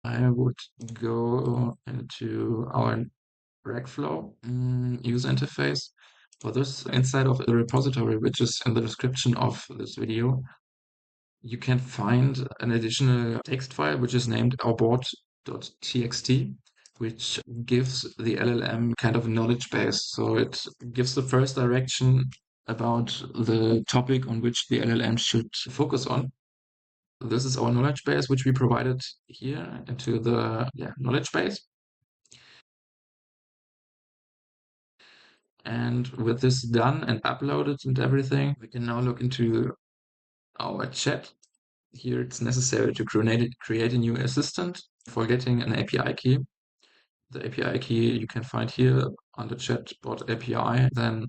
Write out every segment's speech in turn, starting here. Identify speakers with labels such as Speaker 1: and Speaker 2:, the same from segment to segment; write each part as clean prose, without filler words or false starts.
Speaker 1: I would go into our Ragflow user interface. For this, inside of the repository, which is in the description of this video, you can find an additional text file which is named outboard.txt, which gives the LLM kind of knowledge base. So it gives the first direction about the topic on which the LLM should focus on. This is our knowledge base, which we provided here into the knowledge base. And with this done and uploaded and everything, we can now look into our chat. Here it's necessary to create a new assistant for getting an API key. The API key you can find here on the chatbot API. Then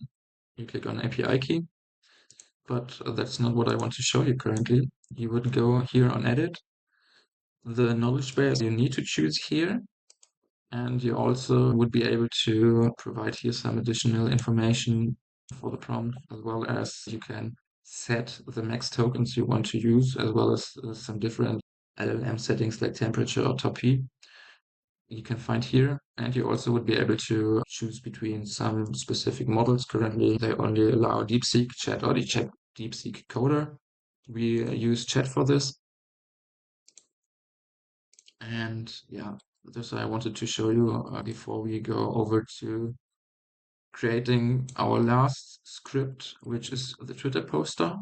Speaker 1: you click on API key. But that's not what I want to show you currently. You would go here on edit. The knowledge base you need to choose here. And you also would be able to provide here some additional information for the prompt, as well as you can set the max tokens you want to use, as well as some different LLM settings like temperature or top P. You can find here, and you also would be able to choose between some specific models. Currently, they only allow DeepSeek Chat or DeepSeek Coder. We use Chat for this. And yeah, this I wanted to show you before we go over to creating our last script, which is the Twitter poster.